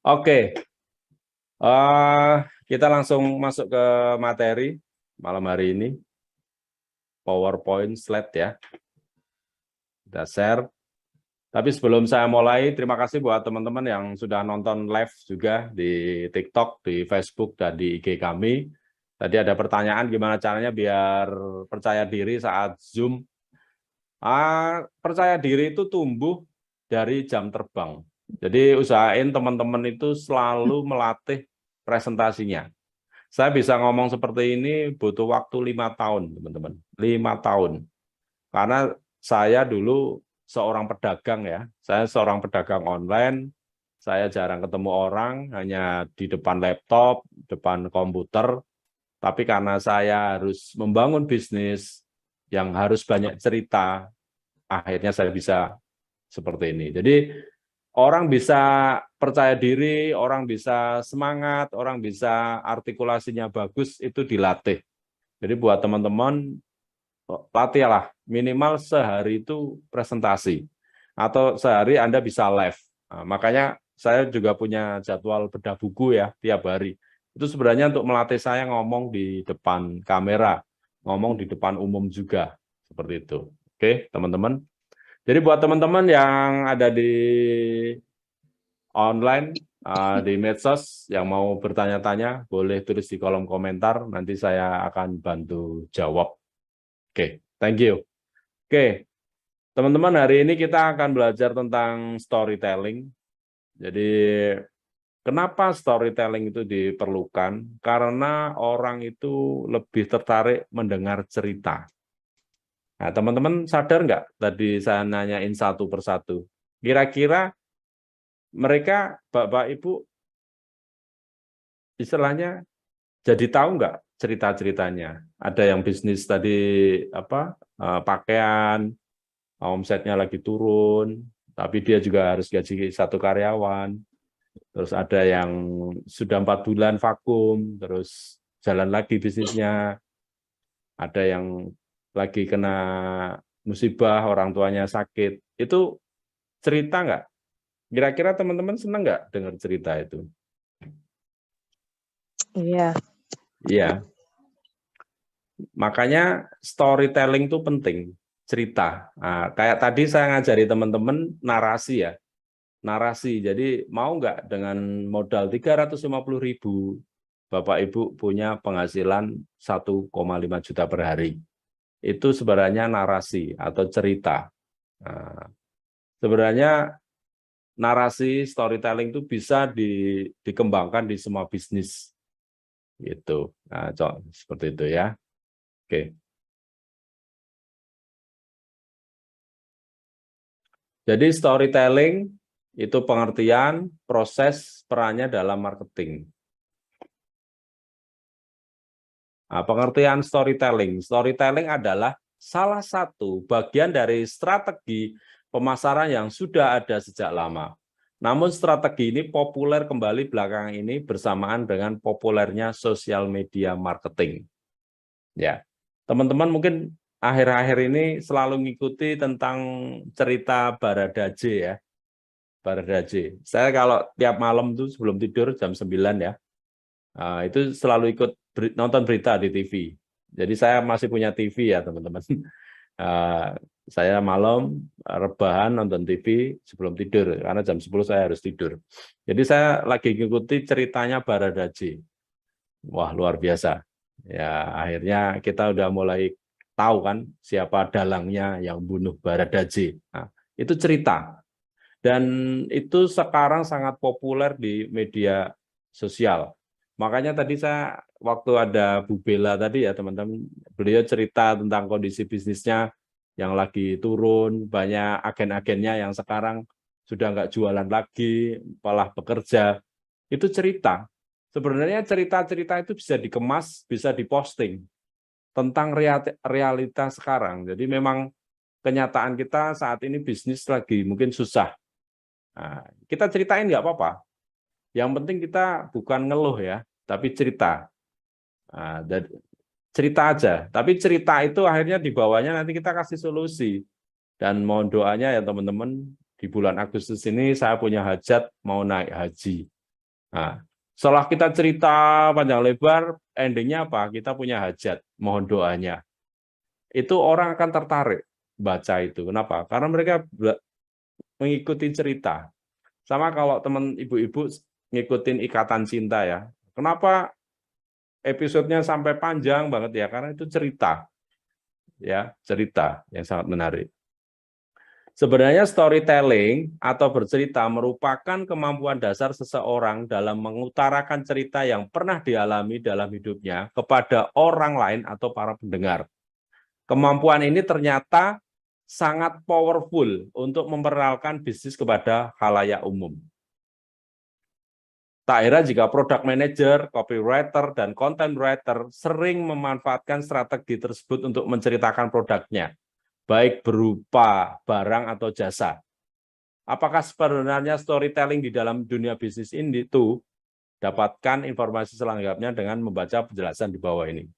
Oke, eh, kita langsung masuk ke materi malam hari ini. PowerPoint slide ya. Kita share. Tapi sebelum saya mulai, terima kasih buat teman-teman yang sudah nonton live juga di TikTok, di Facebook, dan di IG kami. Tadi ada pertanyaan gimana caranya biar percaya diri saat Zoom. Percaya diri itu tumbuh dari jam terbang. Jadi usahain teman-teman itu selalu melatih presentasinya. Saya bisa ngomong seperti ini butuh waktu 5 tahun, teman-teman. 5 tahun. Karena saya dulu seorang pedagang ya. Saya seorang pedagang online. Saya jarang ketemu orang, hanya di depan laptop, depan komputer. Tapi karena saya harus membangun bisnis yang harus banyak cerita, akhirnya saya bisa seperti ini. Jadi orang bisa percaya diri, orang bisa semangat, orang bisa artikulasinya bagus, itu dilatih. Jadi buat teman-teman, latihlah minimal sehari itu presentasi. Atau sehari Anda bisa live. Nah, makanya saya juga punya jadwal bedah buku ya, tiap hari. Itu sebenarnya untuk melatih saya ngomong di depan kamera, ngomong di depan umum juga. Seperti itu. Oke, teman-teman. Jadi buat teman-teman yang ada di online, di medsos, yang mau bertanya-tanya, boleh tulis di kolom komentar, nanti saya akan bantu jawab. Oke, thank you. Oke, teman-teman, hari ini kita akan belajar tentang storytelling. Jadi, kenapa storytelling itu diperlukan? Karena orang itu lebih tertarik mendengar cerita. Nah, teman-teman sadar nggak tadi saya nanyain satu persatu? Kira-kira mereka, Bapak, Ibu, istilahnya jadi tahu nggak cerita-ceritanya? Ada yang bisnis tadi pakaian, omsetnya lagi turun, tapi dia juga harus gaji satu karyawan. Terus ada yang sudah 4 bulan vakum, terus jalan lagi bisnisnya. Ada yang lagi kena musibah, orang tuanya sakit. Itu cerita nggak? Kira-kira teman-teman senang nggak dengar cerita itu? Iya. Iya. Makanya storytelling itu penting, cerita. Nah, kayak tadi saya ngajari teman-teman narasi ya. Narasi, jadi mau nggak dengan modal 350.000, Bapak Ibu punya penghasilan 1,5 juta per hari. Itu sebenarnya narasi atau cerita. Nah, sebenarnya narasi storytelling itu bisa dikembangkan di semua bisnis. Gitu. Nah, seperti itu ya. Oke. Jadi storytelling itu pengertian proses perannya dalam marketing. Nah, pengertian storytelling. Storytelling adalah salah satu bagian dari strategi pemasaran yang sudah ada sejak lama. Namun strategi ini populer kembali belakangan ini bersamaan dengan populernya sosial media marketing. Ya, teman-teman mungkin akhir-akhir ini selalu mengikuti tentang cerita Baradaje ya. Baradaje. Saya kalau tiap malam tuh sebelum tidur jam 9 ya, itu selalu ikut nonton berita di TV. Jadi saya masih punya TV ya teman-teman. Saya malam rebahan nonton TV sebelum tidur, karena jam 10 saya harus tidur. Jadi saya lagi ngikuti ceritanya Baradaje. Wah, luar biasa. Ya, akhirnya kita udah mulai tahu kan siapa dalangnya yang bunuh Baradaje. Nah, itu cerita. Dan itu sekarang sangat populer di media sosial. Makanya tadi saya waktu ada Bu Bella tadi ya teman-teman, beliau cerita tentang kondisi bisnisnya yang lagi turun, banyak agen-agennya yang sekarang sudah nggak jualan lagi, malah bekerja. Itu cerita. Sebenarnya cerita-cerita itu bisa dikemas, bisa diposting tentang realita sekarang. Jadi memang kenyataan kita saat ini bisnis lagi mungkin susah. Nah, kita ceritain nggak apa-apa. Yang penting kita bukan ngeluh ya, tapi cerita. Nah, cerita aja. Tapi cerita itu akhirnya di bawahnya nanti kita kasih solusi. Dan mohon doanya ya teman-teman, di bulan Agustus ini saya punya hajat mau naik haji. Nah, setelah kita cerita panjang lebar, endingnya apa? Kita punya hajat, mohon doanya. Itu orang akan tertarik baca itu. Kenapa? Karena mereka mengikuti cerita. Sama kalau teman ibu-ibu ngikutin Ikatan Cinta ya. Kenapa episodenya sampai panjang banget ya? Karena itu cerita. Ya, cerita yang sangat menarik. Sebenarnya storytelling atau bercerita merupakan kemampuan dasar seseorang dalam mengutarakan cerita yang pernah dialami dalam hidupnya kepada orang lain atau para pendengar. Kemampuan ini ternyata sangat powerful untuk memperkenalkan bisnis kepada khalayak umum. Tak heran jika product manager, copywriter, dan content writer sering memanfaatkan strategi tersebut untuk menceritakan produknya, baik berupa barang atau jasa. Apakah sebenarnya storytelling di dalam dunia bisnis ini itu? Dapatkan informasi selengkapnya dengan membaca penjelasan di bawah ini.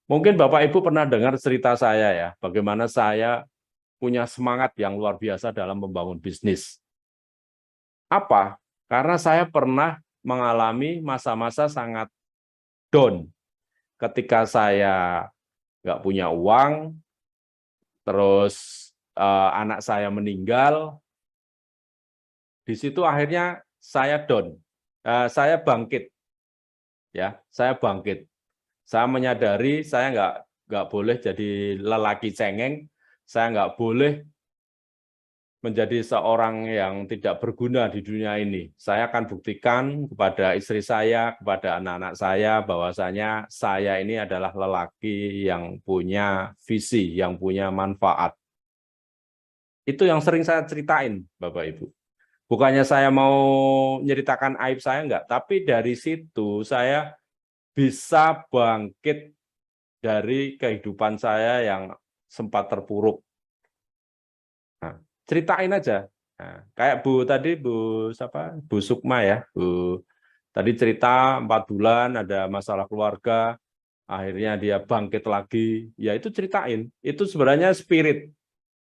Mungkin Bapak Ibu pernah dengar cerita saya ya, bagaimana saya punya semangat yang luar biasa dalam membangun bisnis. Apa? Karena saya pernah mengalami masa-masa sangat down. Ketika saya nggak punya uang, terus anak saya meninggal, di situ akhirnya saya down, saya bangkit, ya, saya bangkit. Saya menyadari saya nggak boleh jadi lelaki cengeng, saya nggak boleh menjadi seorang yang tidak berguna di dunia ini. Saya akan buktikan kepada istri saya, kepada anak-anak saya, bahwasanya saya ini adalah lelaki yang punya visi, yang punya manfaat. Itu yang sering saya ceritain, Bapak Ibu. Bukannya saya mau menceritakan aib saya, enggak. Tapi dari situ saya bisa bangkit dari kehidupan saya yang sempat terpuruk. Nah, ceritain aja. Nah, kayak Bu Sukma ya, Bu tadi cerita 4 bulan ada masalah keluarga, akhirnya dia bangkit lagi. Ya itu ceritain. Itu sebenarnya spirit.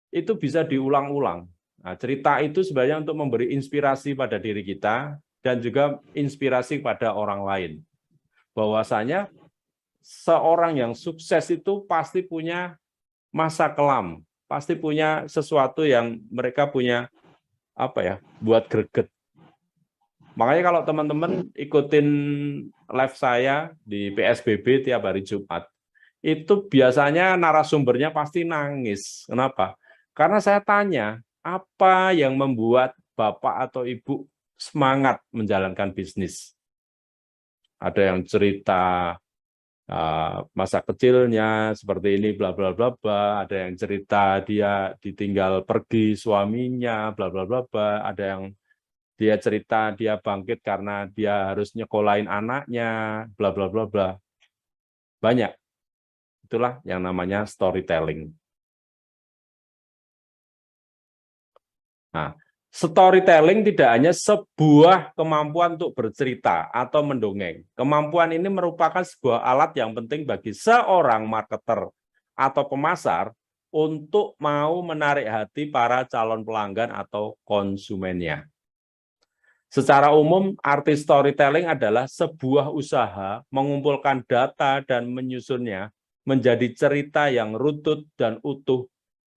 Itu bisa diulang-ulang. Nah, cerita itu sebenarnya untuk memberi inspirasi pada diri kita dan juga inspirasi pada orang lain. Bahwasanya seorang yang sukses itu pasti punya masa kelam, pasti punya sesuatu yang mereka punya apa ya, buat greget. Makanya kalau teman-teman ikutin live saya di PSBB tiap hari Jumat, itu biasanya narasumbernya pasti nangis. Kenapa? Karena saya tanya, apa yang membuat Bapak atau Ibu semangat menjalankan bisnis? Ada yang cerita masa kecilnya seperti ini, bla bla bla bla. Ada yang cerita dia ditinggal pergi suaminya, bla bla bla bla. Ada yang dia cerita dia bangkit karena dia harus nyekolahin anaknya, bla bla bla bla. Banyak. Itulah yang namanya storytelling. Nah, storytelling tidak hanya sebuah kemampuan untuk bercerita atau mendongeng. Kemampuan ini merupakan sebuah alat yang penting bagi seorang marketer atau pemasar untuk mau menarik hati para calon pelanggan atau konsumennya. Secara umum, arti storytelling adalah sebuah usaha mengumpulkan data dan menyusunnya menjadi cerita yang runtut dan utuh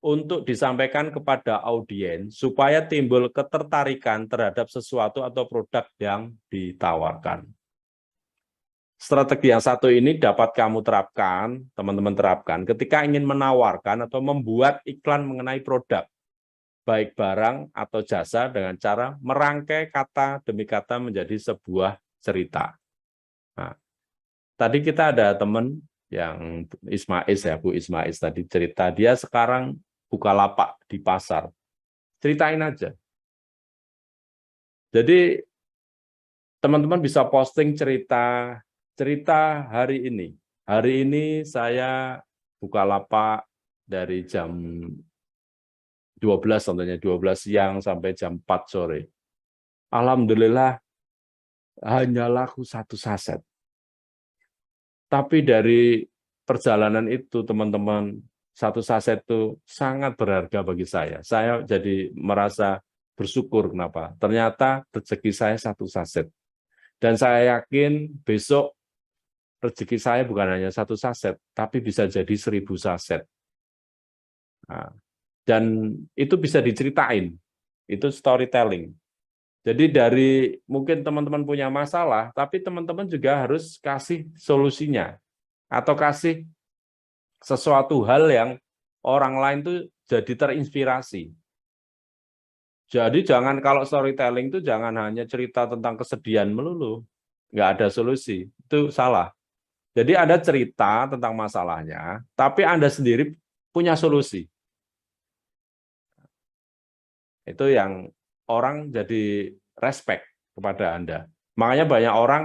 untuk disampaikan kepada audiens supaya timbul ketertarikan terhadap sesuatu atau produk yang ditawarkan. Strategi yang satu ini dapat kamu terapkan, teman-teman terapkan, ketika ingin menawarkan atau membuat iklan mengenai produk, baik barang atau jasa dengan cara merangkai kata demi kata menjadi sebuah cerita. Nah, tadi kita ada teman yang Ismais ya, Bu Ismais tadi cerita, dia sekarang buka lapak di pasar. Ceritain aja. Jadi teman-teman bisa posting cerita hari ini. Hari ini saya buka lapak dari jam 12 contohnya 12 siang sampai jam 4 sore. Alhamdulillah hanya laku 1 saset. Tapi dari perjalanan itu teman-teman, 1 saset itu sangat berharga bagi saya. Saya jadi merasa bersyukur kenapa? Ternyata rezeki saya 1 saset. Dan saya yakin besok rezeki saya bukan hanya 1 saset, tapi bisa jadi 1000 saset. Nah, dan itu bisa diceritain, itu storytelling. Jadi dari mungkin teman-teman punya masalah, tapi teman-teman juga harus kasih solusinya, atau kasih sesuatu hal yang orang lain tuh jadi terinspirasi. Jadi jangan kalau storytelling itu jangan hanya cerita tentang kesedihan melulu, nggak ada solusi, itu salah. Jadi ada cerita tentang masalahnya, tapi Anda sendiri punya solusi. Itu yang orang jadi respect kepada Anda. Makanya banyak orang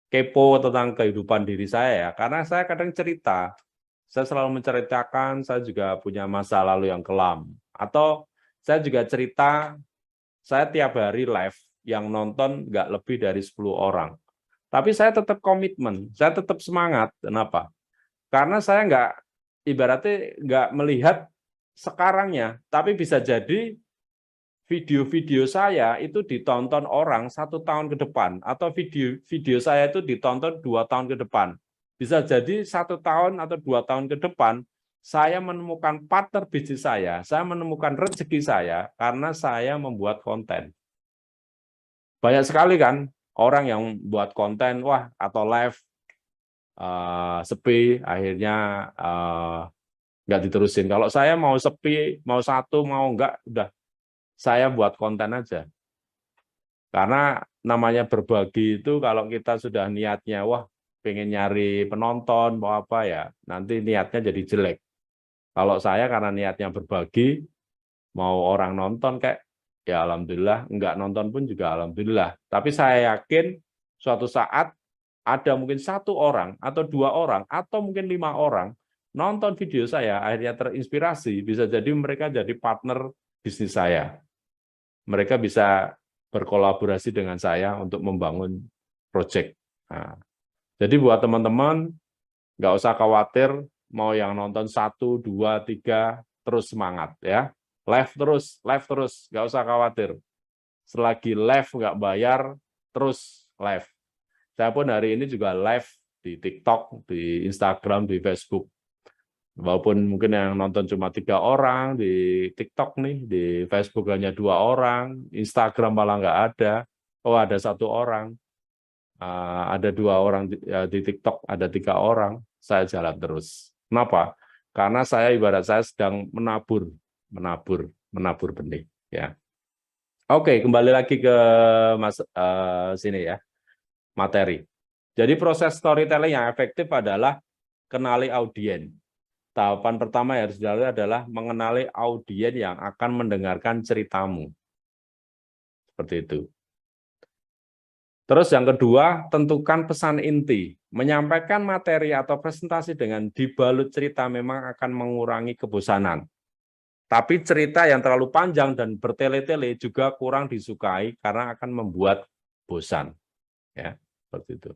kepo tentang kehidupan diri saya ya, karena saya kadang cerita. Saya selalu menceritakan saya juga punya masa lalu yang kelam. Atau saya juga cerita, saya tiap hari live yang nonton nggak lebih dari 10 orang. Tapi saya tetap komitmen, saya tetap semangat. Kenapa? Karena saya nggak, ibaratnya nggak melihat sekarangnya, tapi bisa jadi video-video saya itu ditonton orang 1 tahun ke depan, atau video saya itu ditonton 2 tahun ke depan. Bisa jadi 1 tahun atau 2 tahun ke depan, saya menemukan partner bisnis saya menemukan rezeki saya karena saya membuat konten. Banyak sekali kan orang yang buat konten, wah atau live sepi, akhirnya nggak diterusin. Kalau saya mau sepi, mau satu, mau enggak, udah saya buat konten aja. Karena namanya berbagi itu kalau kita sudah niatnya, wah pengen nyari penonton, mau apa ya, nanti niatnya jadi jelek. Kalau saya karena niatnya berbagi, mau orang nonton kayak, ya alhamdulillah, enggak nonton pun juga alhamdulillah. Tapi saya yakin suatu saat ada mungkin 1 orang, atau 2 orang, atau mungkin 5 orang, nonton video saya, akhirnya terinspirasi, bisa jadi mereka jadi partner bisnis saya. Mereka bisa berkolaborasi dengan saya untuk membangun proyek. Nah, jadi buat teman-teman, nggak usah khawatir, mau yang nonton 1, 2, 3, terus semangat ya. Live terus, nggak usah khawatir. Selagi live nggak bayar, terus live. Saya pun hari ini juga live di TikTok, di Instagram, di Facebook. Walaupun mungkin yang nonton cuma 3 orang di TikTok nih, di Facebook hanya 2 orang, Instagram malah nggak ada. Oh ada 1 orang, ada 2 orang di TikTok, ada 3 orang, saya jalan terus. Kenapa? Karena saya ibarat saya sedang menabur benih. Ya. Oke, kembali lagi ke sini ya, materi. Jadi proses storytelling yang efektif adalah kenali audiens. Tahapan pertama yang harus dilalui adalah mengenali audiens yang akan mendengarkan ceritamu. Seperti itu. Terus yang kedua, tentukan pesan inti. Menyampaikan materi atau presentasi dengan dibalut cerita memang akan mengurangi kebosanan. Tapi cerita yang terlalu panjang dan bertele-tele juga kurang disukai karena akan membuat bosan. Ya, seperti itu.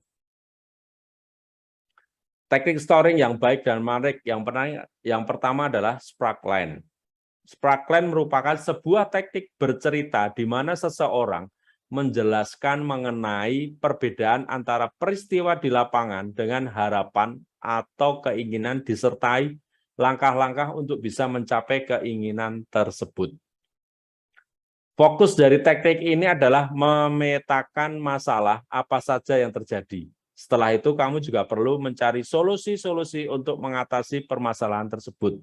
Teknik storytelling yang baik dan menarik yang pertama adalah sparkline. Sparkline merupakan sebuah teknik bercerita di mana seseorang menjelaskan mengenai perbedaan antara peristiwa di lapangan dengan harapan atau keinginan disertai langkah-langkah untuk bisa mencapai keinginan tersebut. Fokus dari teknik ini adalah memetakan masalah apa saja yang terjadi. Setelah itu, kamu juga perlu mencari solusi-solusi untuk mengatasi permasalahan tersebut.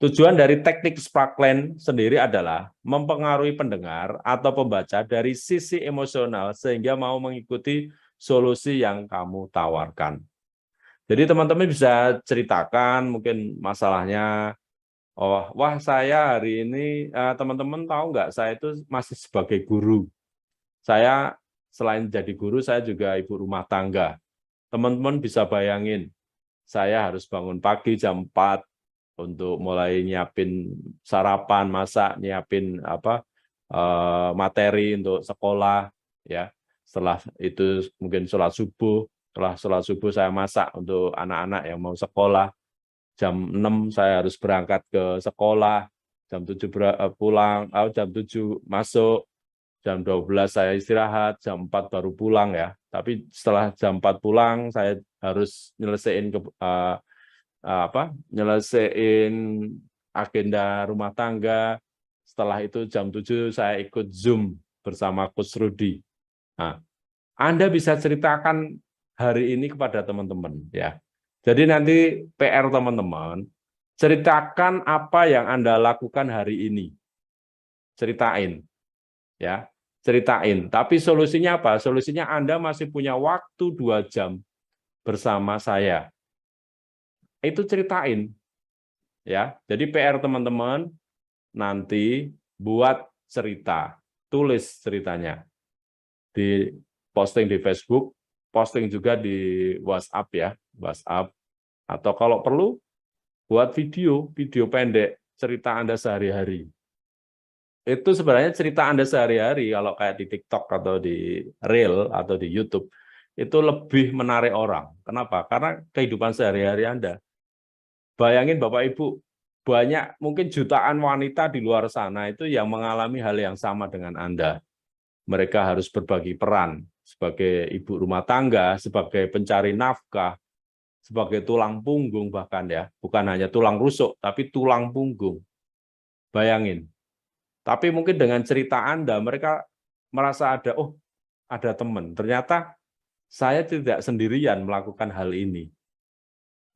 Tujuan dari teknik sparkline sendiri adalah mempengaruhi pendengar atau pembaca dari sisi emosional sehingga mau mengikuti solusi yang kamu tawarkan. Jadi teman-teman bisa ceritakan mungkin masalahnya, oh, wah saya hari ini, teman-teman tahu nggak, saya itu masih sebagai guru. Saya selain jadi guru, saya juga ibu rumah tangga. Teman-teman bisa bayangin, saya harus bangun pagi jam 4 untuk mulai nyiapin sarapan, masak, nyiapin materi untuk sekolah, ya. Setelah itu mungkin sholat subuh. Setelah sholat subuh saya masak untuk anak-anak yang mau sekolah. Jam 6 saya harus berangkat ke sekolah. Jam 7 pulang, jam 7 masuk. jam 12 saya istirahat, jam 4 baru pulang ya. Tapi setelah jam 4 pulang, saya harus nyelesain agenda rumah tangga. Setelah itu jam 7 saya ikut Zoom bersama Coach Rudy. Nah, Anda bisa ceritakan hari ini kepada teman-teman ya. Jadi nanti PR teman-teman, ceritakan apa yang Anda lakukan hari ini. Ceritain ya. Ceritain. Tapi solusinya apa? Solusinya Anda masih punya waktu 2 jam bersama saya. Itu ceritain ya. Jadi PR teman-teman nanti buat cerita, tulis ceritanya di posting di Facebook, posting juga di WhatsApp ya, WhatsApp atau kalau perlu buat video pendek cerita Anda sehari-hari. Itu sebenarnya cerita Anda sehari-hari kalau kayak di TikTok atau di Reel atau di YouTube itu lebih menarik orang. Kenapa? Karena kehidupan sehari-hari Anda. Bayangin Bapak Ibu, banyak mungkin jutaan wanita di luar sana itu yang mengalami hal yang sama dengan Anda. Mereka harus berbagi peran sebagai ibu rumah tangga, sebagai pencari nafkah, sebagai tulang punggung bahkan ya, bukan hanya tulang rusuk, tapi tulang punggung. Bayangin. Tapi mungkin dengan cerita Anda, mereka merasa ada teman. Ternyata saya tidak sendirian melakukan hal ini.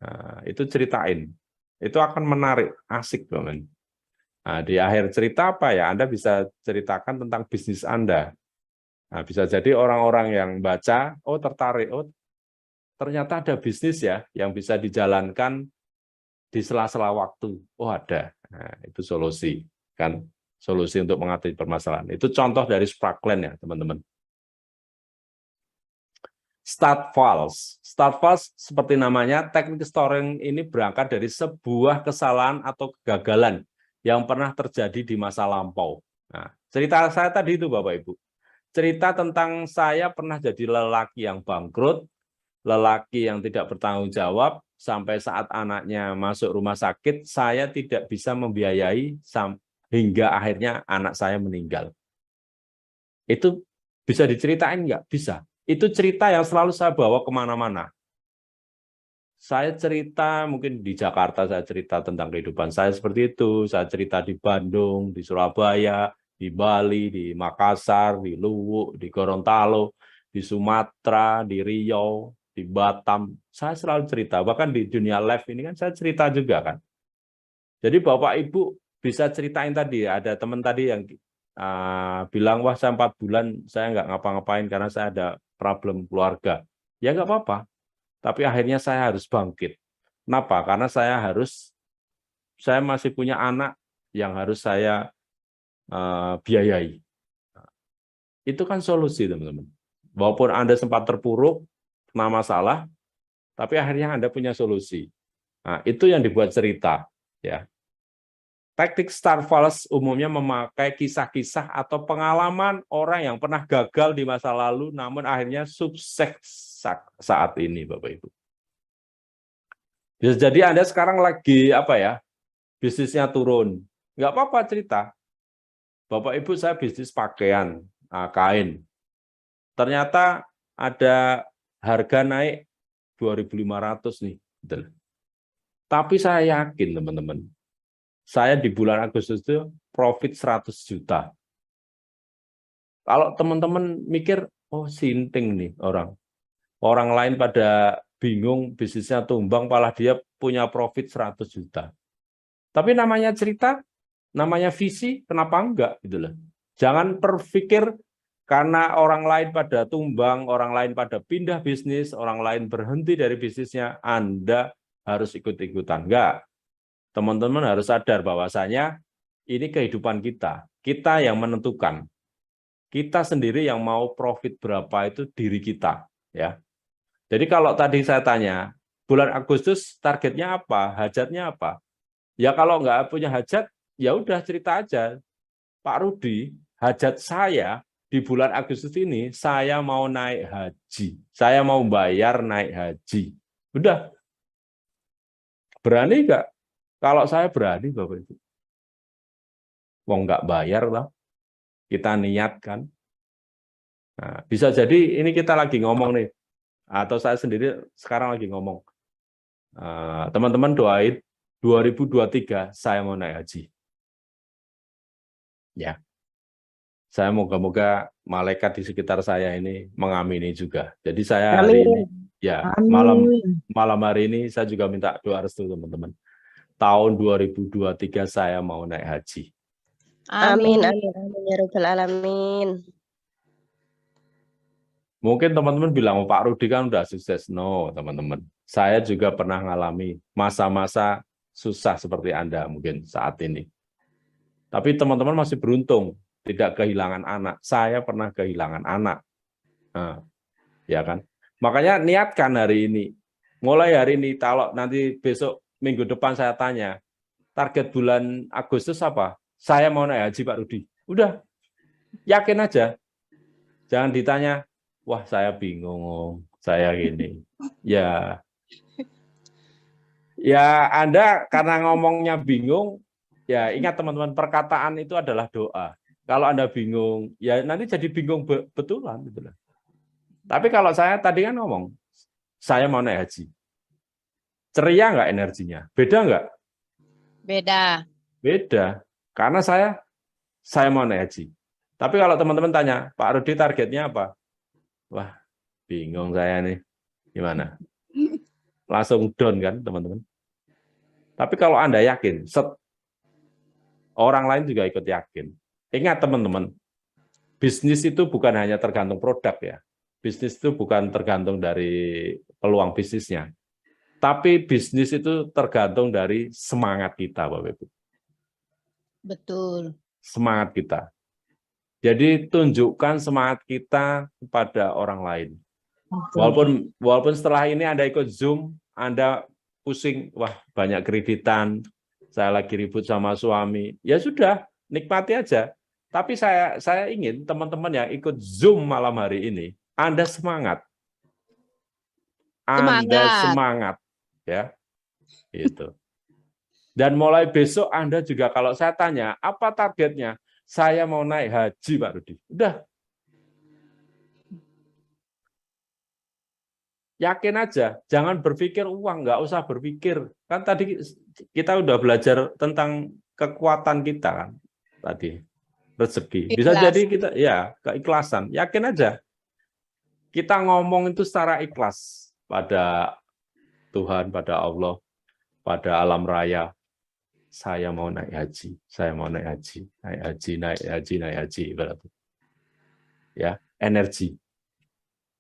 Nah, itu ceritain. Itu akan menarik, asik, teman. Nah, di akhir cerita apa ya? Anda bisa ceritakan tentang bisnis Anda. Nah, bisa jadi orang-orang yang baca, tertarik, ternyata ada bisnis ya yang bisa dijalankan di sela-sela waktu. Ada. Nah, itu solusi kan, solusi untuk mengatasi permasalahan. Itu contoh dari Sparkland ya, teman-teman. Start false. Start false seperti namanya, teknik storytelling ini berangkat dari sebuah kesalahan atau kegagalan yang pernah terjadi di masa lampau. Nah, cerita saya tadi itu Bapak Ibu. Cerita tentang saya pernah jadi lelaki yang bangkrut, lelaki yang tidak bertanggung jawab, sampai saat anaknya masuk rumah sakit, saya tidak bisa membiayai hingga akhirnya anak saya meninggal. Itu bisa diceritain nggak? Bisa. Itu cerita yang selalu saya bawa kemana-mana. Saya cerita mungkin di Jakarta, saya cerita tentang kehidupan saya seperti itu. Saya cerita di Bandung, di Surabaya, di Bali, di Makassar, di Luwu, di Gorontalo, di Sumatera, di Riau, di Batam. Saya selalu cerita. Bahkan di dunia live ini kan saya cerita juga kan. Jadi Bapak Ibu bisa ceritain tadi, ada teman tadi yang bilang, wah saya 4 bulan saya nggak ngapa-ngapain karena saya ada problem keluarga. Ya nggak apa-apa, tapi akhirnya saya harus bangkit. Kenapa? Karena saya masih punya anak yang harus saya biayai. Itu kan solusi teman-teman. Walaupun Anda sempat terpuruk, kena masalah, tapi akhirnya Anda punya solusi. Nah, itu yang dibuat cerita. Ya. Taktik Star False umumnya memakai kisah-kisah atau pengalaman orang yang pernah gagal di masa lalu, namun akhirnya sukses saat ini, Bapak Ibu. Bisa jadi Anda sekarang lagi bisnisnya turun, nggak apa-apa cerita. Bapak Ibu saya bisnis pakaian, kain. Ternyata ada harga naik 2.500 nih. Tapi saya yakin teman-teman, saya di bulan Agustus itu profit 100 juta. Kalau teman-teman mikir, sinting nih orang. Orang lain pada bingung, bisnisnya tumbang, malah dia punya profit 100 juta. Tapi namanya cerita, namanya visi, kenapa enggak? Gitu loh. Jangan berpikir karena orang lain pada tumbang, orang lain pada pindah bisnis, orang lain berhenti dari bisnisnya, Anda harus ikut-ikutan. Enggak. Teman-teman harus sadar bahwasanya ini kehidupan kita. Kita yang menentukan. Kita sendiri yang mau profit berapa itu diri kita. Ya. Jadi kalau tadi saya tanya, bulan Agustus targetnya apa? Hajatnya apa? Ya kalau nggak punya hajat, ya udah cerita aja. Pak Rudi, hajat saya di bulan Agustus ini, saya mau naik haji. Saya mau bayar naik haji. Udah. Berani nggak? Kalau saya berani, Bapak Ibu. Wong nggak bayar lah. Kita niatkan. Nah, bisa jadi ini kita lagi ngomong nih, atau saya sendiri sekarang lagi ngomong. Teman-teman doain 2023 saya mau naik haji. Ya, saya moga-moga malaikat di sekitar saya ini mengamini juga. Jadi saya hari ini, Amin. ya Amin. malam hari ini saya juga minta doa restu teman-teman. Tahun 2023 saya mau naik haji. Amin. Amin. Amin. Amin. Ya Rabbal Alamin. Mungkin teman-teman bilang, oh, Pak Rudi kan udah sukses. No, teman-teman. Saya juga pernah mengalami masa-masa susah seperti Anda mungkin saat ini. Tapi teman-teman masih beruntung, tidak kehilangan anak. Saya pernah kehilangan anak. Nah, ya kan? Makanya niatkan hari ini. Mulai hari ini, kalau nanti besok minggu depan saya tanya, target bulan Agustus apa? Saya mau naik haji Pak Rudi. Udah, yakin aja. Jangan ditanya, wah saya bingung, saya gini. Ya, Anda karena ngomongnya bingung, ya ingat teman-teman, perkataan itu adalah doa. Kalau Anda bingung, ya nanti jadi bingung betulan. Gitu lah. Tapi kalau saya tadi kan ngomong, saya mau naik haji. Ceria nggak energinya? Beda nggak? Beda. Beda. Karena saya mau naik haji. Tapi kalau teman-teman tanya, Pak Rudi targetnya apa? Wah, bingung saya nih. Gimana? Langsung down kan teman-teman. Tapi kalau Anda yakin, orang lain juga ikut yakin. Ingat teman-teman, bisnis itu bukan hanya tergantung produk ya. Bisnis itu bukan tergantung dari peluang bisnisnya. Tapi bisnis itu tergantung dari semangat kita, Bapak Ibu. Betul. Semangat kita. Jadi tunjukkan semangat kita kepada orang lain. Walaupun setelah ini Anda ikut Zoom, Anda pusing, wah banyak kreditan, saya lagi ribut sama suami, ya sudah, nikmati aja. Tapi saya ingin teman-teman yang ikut Zoom malam hari ini, Anda semangat. Anda semangat, ya, itu. Dan mulai besok Anda juga kalau saya tanya, apa targetnya? Saya mau naik haji, Pak Rudi. Udah. Yakin aja, jangan berpikir uang, nggak usah berpikir. Kan tadi kita udah belajar tentang kekuatan kita kan, tadi rezeki. Bisa jadi kita ya keikhlasan. Yakin aja, kita ngomong itu secara ikhlas pada Tuhan, pada Allah, pada alam raya. Saya mau naik haji, saya mau naik haji, naik haji, naik haji, naik haji, berarti ya energi.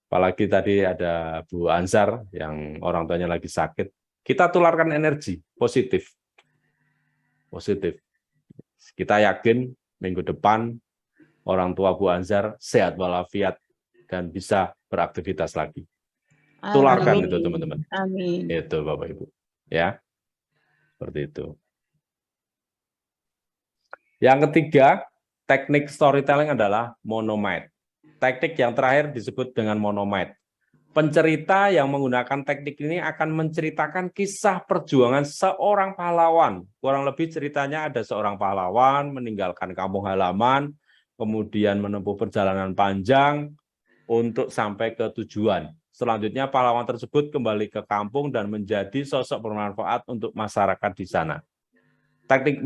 Apalagi tadi ada Bu Ansar yang orang tuanya lagi sakit, kita tularkan energi positif. Positif. Kita yakin minggu depan orang tua Bu Ansar sehat walafiat dan bisa beraktivitas lagi. Tularkan itu teman-teman. Amin. Itu Bapak Ibu. Ya. Seperti itu. Yang ketiga, teknik storytelling adalah monomyth. Teknik yang terakhir disebut dengan monomyth. Pencerita yang menggunakan teknik ini akan menceritakan kisah perjuangan seorang pahlawan. Kurang lebih ceritanya ada seorang pahlawan meninggalkan kampung halaman, kemudian menempuh perjalanan panjang untuk sampai ke tujuan. Selanjutnya pahlawan tersebut kembali ke kampung dan menjadi sosok bermanfaat untuk masyarakat di sana. Teknik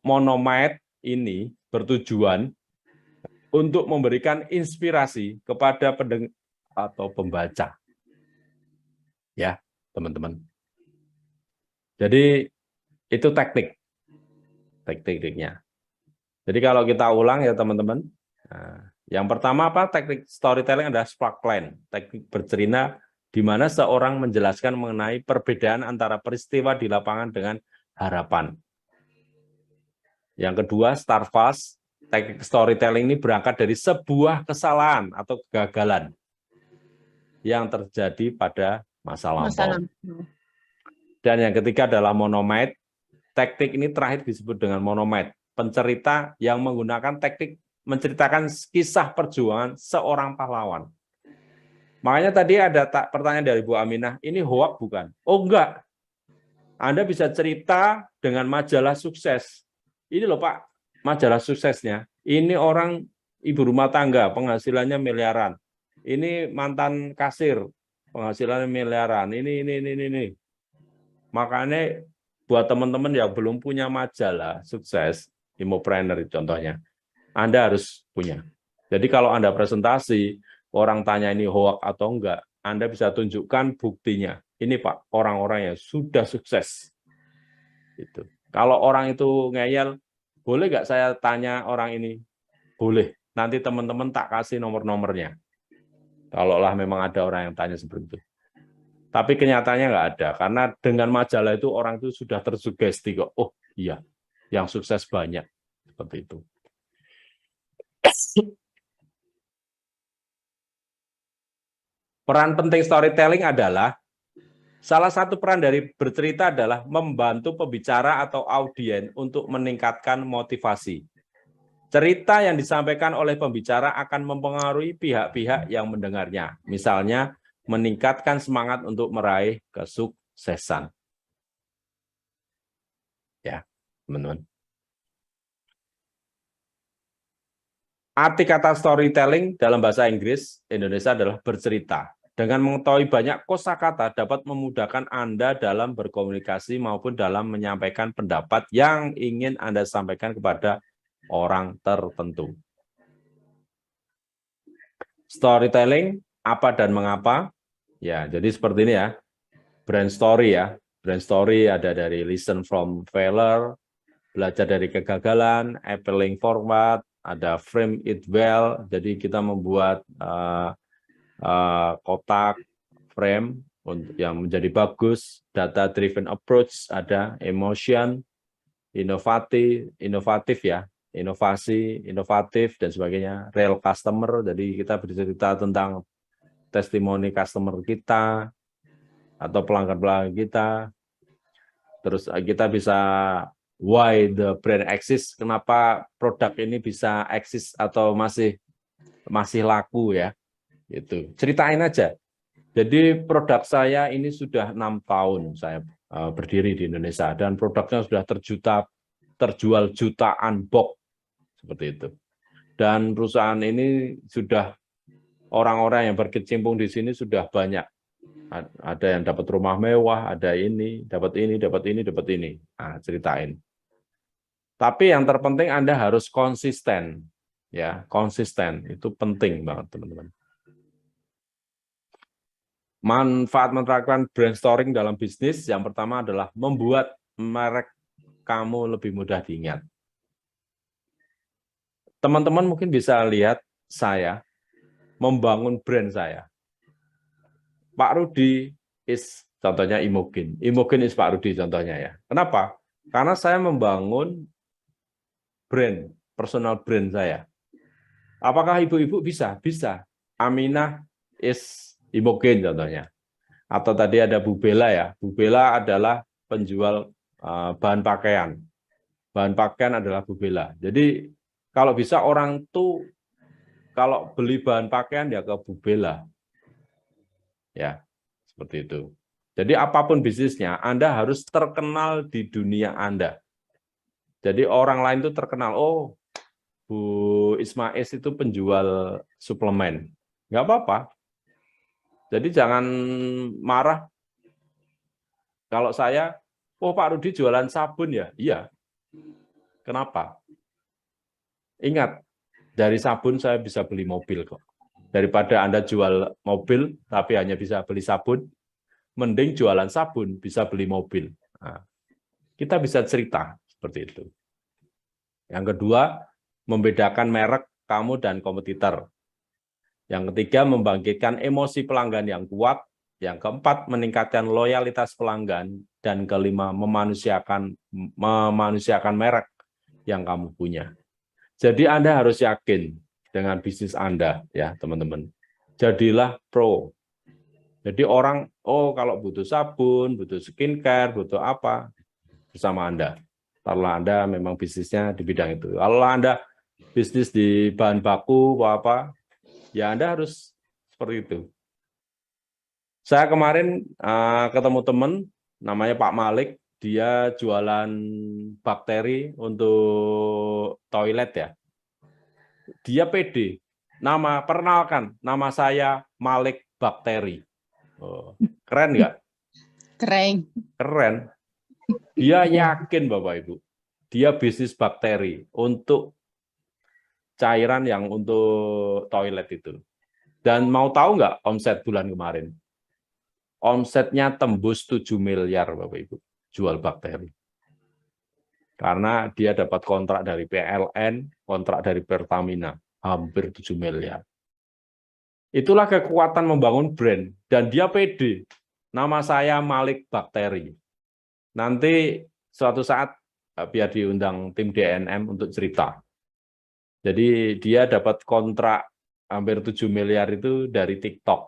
monomyth ini bertujuan untuk memberikan inspirasi kepada pendengar atau pembaca. Ya, teman-teman. Jadi itu tekniknya. Jadi kalau kita ulang ya teman-teman, yang pertama apa? Teknik storytelling adalah sparkline, teknik bercerita di mana seorang menjelaskan mengenai perbedaan antara peristiwa di lapangan dengan harapan. Yang kedua, start fast. Teknik storytelling ini berangkat dari sebuah kesalahan atau kegagalan yang terjadi pada masa lampau. Dan yang ketiga adalah monomyth. Teknik ini terakhir disebut dengan monomyth. Pencerita yang menggunakan teknik menceritakan kisah perjuangan seorang pahlawan. Makanya tadi ada pertanyaan dari Bu Aminah, ini hoax bukan? Oh enggak. Anda bisa cerita dengan majalah sukses. Ini loh Pak, majalah suksesnya. Ini orang ibu rumah tangga, penghasilannya miliaran. Ini mantan kasir, penghasilannya miliaran. Ini. Makanya buat teman-teman yang belum punya majalah sukses, Immopreneur contohnya, Anda harus punya. Jadi kalau Anda presentasi, orang tanya ini hoax atau enggak, Anda bisa tunjukkan buktinya. Ini Pak, orang-orang yang sudah sukses. Gitu. Kalau orang itu ngeyel, boleh nggak saya tanya orang ini? Boleh. Nanti teman-teman tak kasih nomor-nomornya. Kalaulah memang ada orang yang tanya seperti itu. Tapi kenyataannya nggak ada. Karena dengan majalah itu orang itu sudah tersugesti kok. Oh iya, yang sukses banyak. Seperti itu. Peran penting storytelling adalah, salah satu peran dari bercerita adalah membantu pembicara atau audien untuk meningkatkan motivasi. Cerita yang disampaikan oleh pembicara akan mempengaruhi pihak-pihak yang mendengarnya. Misalnya, meningkatkan semangat untuk meraih kesuksesan. Ya, teman-teman. Arti kata storytelling dalam bahasa Inggris Indonesia adalah bercerita. Dengan mengetahui banyak kosakata dapat memudahkan Anda dalam berkomunikasi maupun dalam menyampaikan pendapat yang ingin Anda sampaikan kepada orang tertentu. Storytelling, apa dan mengapa? Ya, jadi seperti ini ya. Brand story ya. Brand story ada dari listen from failure, belajar dari kegagalan, appealing forward, ada frame it well. Jadi kita membuat kotak frame yang menjadi bagus, data driven approach, ada emotion, inovatif ya, inovasi, inovatif dan sebagainya, real customer. Jadi kita bercerita tentang testimoni customer kita atau pelanggan-pelanggan kita. Terus kita bisa why the brand exists, kenapa produk ini bisa eksis atau masih laku ya. Itu ceritain aja. Jadi produk saya ini sudah 6 tahun saya berdiri di Indonesia dan produknya sudah terjual jutaan box seperti itu. Dan perusahaan ini sudah, orang-orang yang berkecimpung di sini sudah banyak. Ada yang dapat rumah mewah, ada ini, dapat ini, dapat ini, dapat ini. Nah, ceritain. Tapi yang terpenting Anda harus konsisten. Ya, konsisten itu penting banget, teman-teman. Manfaat menerapkan brainstorming dalam bisnis yang pertama adalah membuat merek kamu lebih mudah diingat. Teman-teman mungkin bisa lihat saya membangun brand saya. Pak Rudi is contohnya Imogen. Imogen is Pak Rudi contohnya ya. Kenapa? Karena saya membangun brand, personal brand saya. Apakah ibu-ibu bisa? Bisa. Aminah is Imogen contohnya. Atau tadi ada Bu Bella ya. Bu Bella adalah penjual bahan pakaian. Bahan pakaian adalah Bu Bella. Jadi kalau bisa orang tuh kalau beli bahan pakaian ya ke Bu Bella. Ya, seperti itu. Jadi apapun bisnisnya, Anda harus terkenal di dunia Anda. Jadi orang lain itu terkenal, oh Bu Ismais itu penjual suplemen. Nggak apa-apa. Jadi jangan marah kalau saya, oh Pak Rudi jualan sabun ya? Iya. Kenapa? Ingat, dari sabun saya bisa beli mobil kok. Daripada Anda jual mobil, tapi hanya bisa beli sabun, mending jualan sabun, bisa beli mobil. Nah, kita bisa cerita seperti itu. Yang kedua, membedakan merek kamu dan kompetitor. Yang ketiga, membangkitkan emosi pelanggan yang kuat. Yang keempat, meningkatkan loyalitas pelanggan. Dan kelima, memanusiakan merek yang kamu punya. Jadi Anda harus yakin dengan bisnis Anda, ya teman-teman. Jadilah pro. Jadi orang, oh kalau butuh sabun, butuh skincare, butuh apa, bersama Anda. Kalau Anda memang bisnisnya di bidang itu. Kalau Anda bisnis di bahan baku, apa, ya Anda harus seperti itu. Saya kemarin ketemu teman, namanya Pak Malik, dia jualan bakteri untuk toilet ya. dia pede. Perkenalkan, nama saya Malik Bakteri. Oh, keren nggak? Keren. Keren. Dia yakin Bapak Ibu. Dia bisnis bakteri untuk cairan yang untuk toilet itu. Dan mau tahu nggak omset bulan kemarin? Omsetnya tembus 7 miliar Bapak Ibu. Jual bakteri. Karena dia dapat kontrak dari PLN, kontrak dari Pertamina. Hampir 7 miliar. Itulah kekuatan membangun brand. Dan dia pede. Nama saya Malik Bakteri. Nanti suatu saat biar diundang tim DNM untuk cerita. Jadi dia dapat kontrak hampir 7 miliar itu dari TikTok.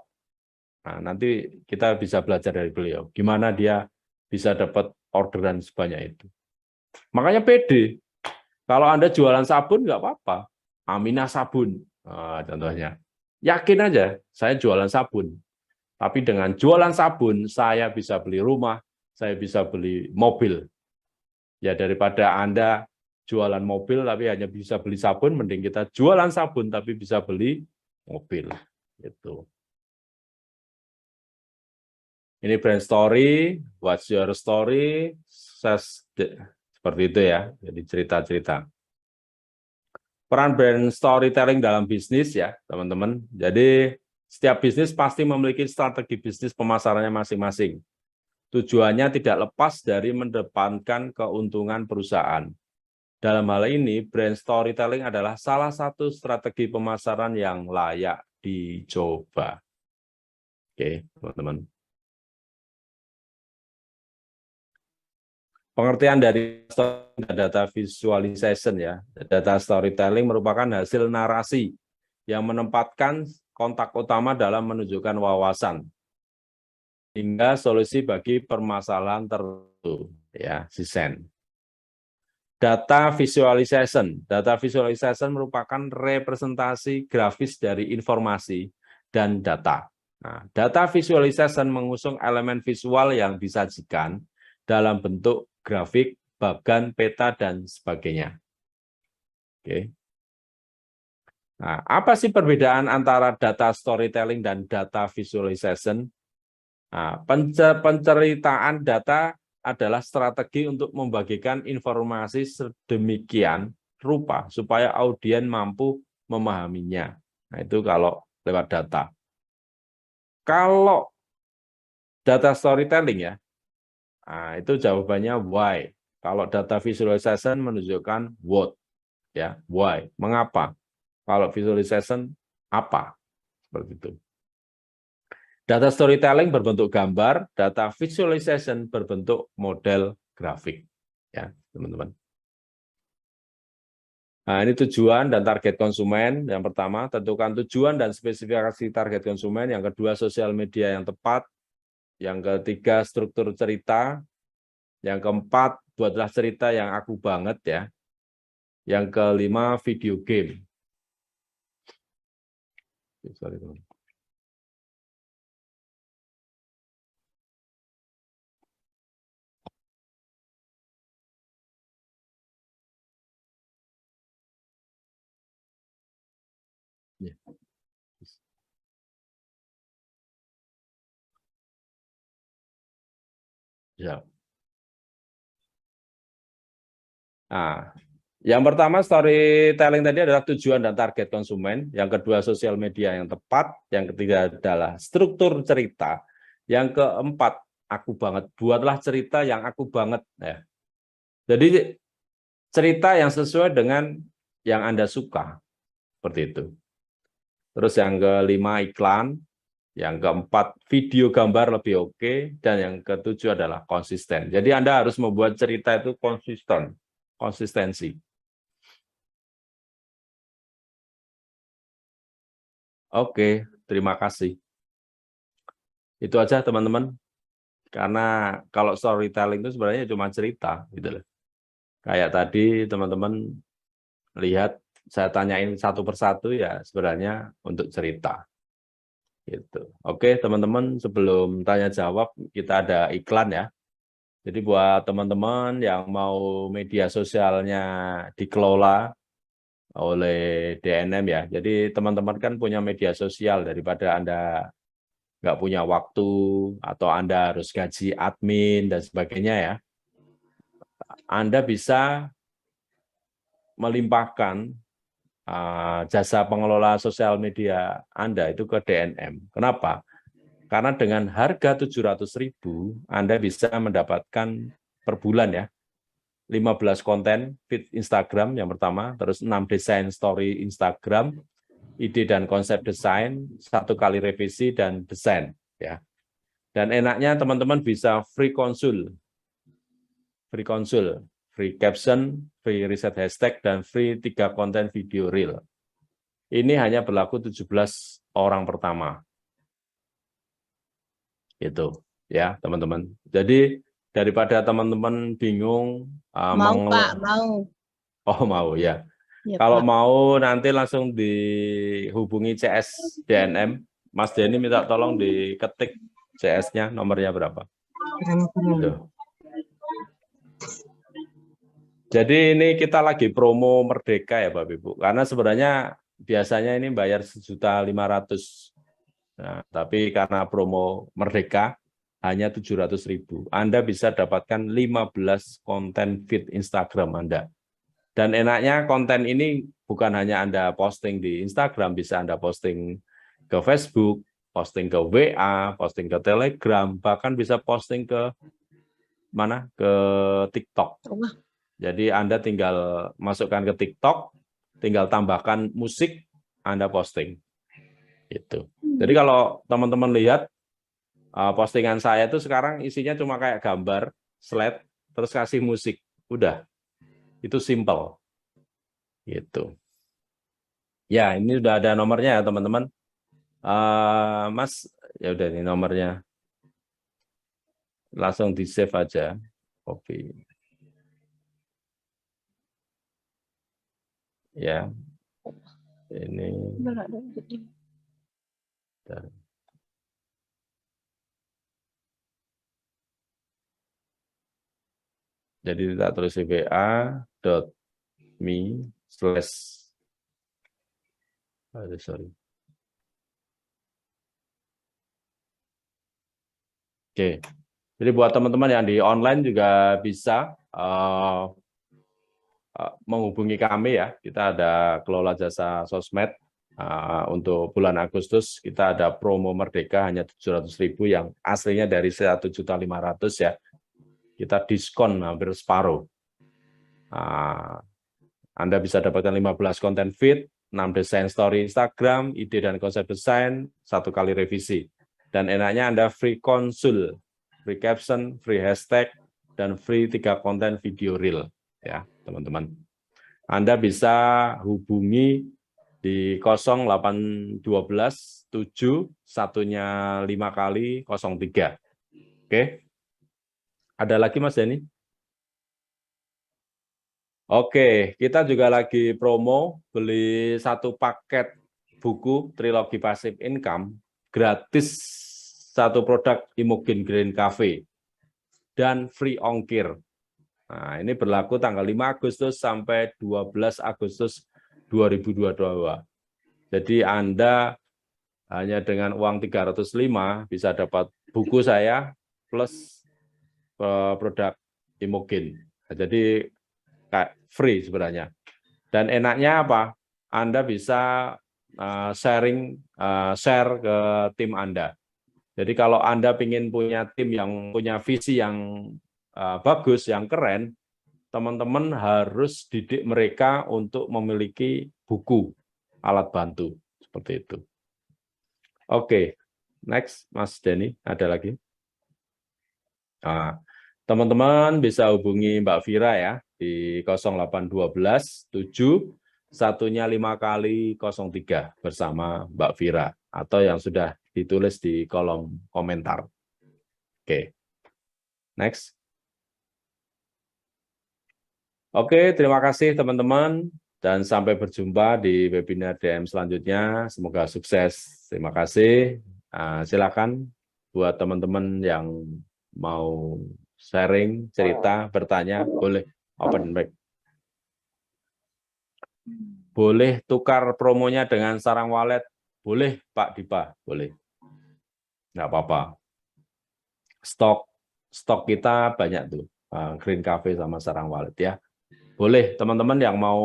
Nah, nanti kita bisa belajar dari beliau. Gimana dia bisa dapat orderan sebanyak itu. Makanya pede. Kalau Anda jualan sabun nggak apa-apa. Aminah sabun. Nah, contohnya. Yakin aja, saya jualan sabun. Tapi dengan jualan sabun, saya bisa beli rumah, saya bisa beli mobil. Ya daripada Anda jualan mobil tapi hanya bisa beli sabun, mending kita jualan sabun tapi bisa beli mobil. Gitu. Ini brand story, what's your story, seperti itu ya, jadi cerita-cerita. Peran brand storytelling dalam bisnis ya, teman-teman. Jadi setiap bisnis pasti memiliki strategi bisnis pemasarannya masing-masing. Tujuannya tidak lepas dari mendepankan keuntungan perusahaan. Dalam hal ini, brand storytelling adalah salah satu strategi pemasaran yang layak dicoba. Oke, teman-teman. Pengertian dari data visualization ya. Data storytelling merupakan hasil narasi yang menempatkan kontak utama dalam menunjukkan wawasan hingga solusi bagi permasalahan tertentu ya, Sisen. Data visualization merupakan representasi grafis dari informasi dan data. Nah, data visualization mengusung elemen visual yang disajikan dalam bentuk grafik, bagan, peta, dan sebagainya. Oke. Nah, apa sih perbedaan antara data storytelling dan data visualization? Nah, penceritaan data adalah strategi untuk membagikan informasi sedemikian rupa supaya audiens mampu memahaminya. Nah, itu kalau lewat data. Kalau data storytelling ya, nah, itu jawabannya why. Kalau data visualization menunjukkan what, ya, why, mengapa. Kalau visualization apa, seperti itu. Data storytelling berbentuk gambar, data visualization berbentuk model grafik, ya, teman-teman. Nah, ini tujuan dan target konsumen. Yang pertama, tentukan tujuan dan spesifikasi target konsumen. Yang kedua, sosial media yang tepat. Yang ketiga, struktur cerita. Yang keempat, buatlah cerita yang aku banget ya. Yang kelima, video game. Sorry, teman. Ya. Ya. Nah, yang pertama storytelling tadi adalah tujuan dan target konsumen, yang kedua sosial media yang tepat, yang ketiga adalah struktur cerita, yang keempat aku banget, buatlah cerita yang aku banget ya. Jadi cerita yang sesuai dengan yang Anda suka, seperti itu. Terus yang kelima iklan, yang keempat video gambar lebih oke, dan yang ketujuh adalah konsisten. Jadi Anda harus membuat cerita itu konsisten, konsistensi. Oke, terima kasih. Itu aja teman-teman. Karena kalau storytelling itu sebenarnya cuma cerita gitu loh. Kayak tadi teman-teman lihat saya tanyain satu persatu ya sebenarnya untuk cerita. Gitu. Oke, teman-teman, sebelum tanya jawab kita ada iklan ya. Jadi buat teman-teman yang mau media sosialnya dikelola oleh DNM ya. Jadi teman-teman kan punya media sosial, daripada Anda nggak punya waktu atau Anda harus gaji admin dan sebagainya ya. Anda bisa melimpahkan jasa pengelola sosial media Anda itu ke DNM. Kenapa? Karena dengan harga 700.000 Anda bisa mendapatkan per bulan ya 15 konten feed Instagram yang pertama, terus 6 desain story Instagram, ide dan konsep desain, 1 kali revisi dan desain ya. Dan enaknya teman-teman bisa free konsul, free caption, free riset hashtag, dan free 3 konten video reel. Ini hanya berlaku 17 orang pertama. Itu ya teman-teman. Jadi daripada teman-teman bingung Mau Pak, mau. Oh mau ya. Ya, Kalau Pak. mau nanti langsung dihubungi CS DNM. Mas Denny minta tolong diketik CS-nya, nomornya berapa. Tuh. Jadi ini kita lagi promo Merdeka ya Bapak Ibu. Karena sebenarnya biasanya ini bayar 1.500.000. Nah, tapi karena promo Merdeka hanya 700.000. Anda bisa dapatkan 15 konten feed Instagram Anda. Dan enaknya konten ini bukan hanya Anda posting di Instagram, bisa Anda posting ke Facebook, posting ke WA, posting ke Telegram, bahkan bisa posting ke mana? Ke TikTok. Jadi Anda tinggal masukkan ke TikTok, tinggal tambahkan musik, Anda posting. Gitu. Jadi kalau teman-teman lihat postingan saya itu sekarang isinya cuma kayak gambar, slide, terus kasih musik. Udah. Itu simple. Gitu. Ya, ini sudah ada nomornya ya teman-teman. Mas, ya udah ini nomornya. Langsung di save aja. Copy. Ya. Ini. Jadi kita tulis wa.me/ sorry. Oke. Jadi buat teman-teman yang di online juga bisa menghubungi kami ya. Kita ada kelola jasa sosmed. Untuk bulan Agustus kita ada promo Merdeka hanya 700.000 yang aslinya dari 1.500.000 ya. Kita diskon hampir separuh. Anda bisa dapatkan 15 konten feed, 6 desain story Instagram, ide dan konsep desain, 1 kali revisi. Dan enaknya Anda free konsul, free caption, free hashtag, dan free 3 konten video reel. Ya, teman-teman. Anda bisa hubungi di 0812 7 1-nya 5 kali 03. Oke. Ada lagi Mas Denny? Oke, kita juga lagi promo beli 1 paket buku Trilogi Passive Income gratis 1 produk Imogen Green Cafe dan free ongkir. Nah, ini berlaku tanggal 5 Agustus sampai 12 Agustus 2022. Jadi Anda hanya dengan uang 305 bisa dapat buku saya plus produk Imogen. Nah, jadi kayak free sebenarnya. Dan enaknya apa? Anda bisa share ke tim Anda. Jadi kalau Anda ingin punya tim yang punya visi yang bagus, yang keren, teman-teman harus didik mereka untuk memiliki buku, alat bantu, seperti itu. Oke, next, Mas Denny, ada lagi? Teman-teman bisa hubungi Mbak Vira ya, di 0812 7 1-nya 5 kali 03 bersama Mbak Vira, atau yang sudah ditulis di kolom komentar. Oke, next. Oke, terima kasih teman-teman, dan sampai berjumpa di webinar DM selanjutnya. Semoga sukses. Terima kasih. Silakan buat teman-teman yang mau sharing, cerita, bertanya, boleh open mic. Boleh tukar promonya dengan sarang walet? Boleh, Pak Dipa, boleh. Nggak apa-apa. Stok kita banyak tuh, Green Cafe sama sarang walet ya. Boleh, teman-teman yang mau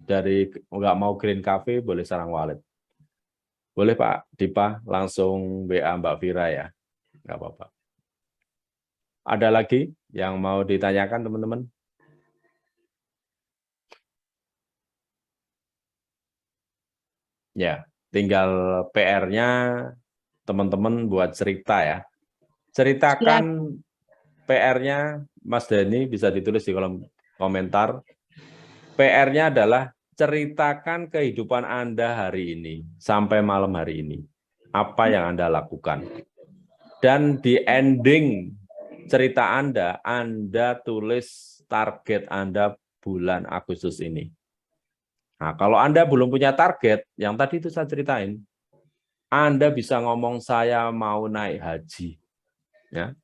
nggak mau Green Cafe, boleh sarang walet. Boleh Pak Dipa, langsung WA Mbak Vira ya, nggak apa-apa. Ada lagi yang mau ditanyakan teman-teman? Ya, tinggal PR-nya teman-teman buat cerita ya. Ceritakan PR-nya Mas Dani, bisa ditulis di kolom komentar. PR-nya adalah ceritakan kehidupan Anda hari ini, sampai malam hari ini. Apa yang Anda lakukan. Dan di ending cerita Anda tulis target Anda bulan Agustus ini. Nah, kalau Anda belum punya target, yang tadi itu saya ceritain, Anda bisa ngomong saya mau naik haji. Ya.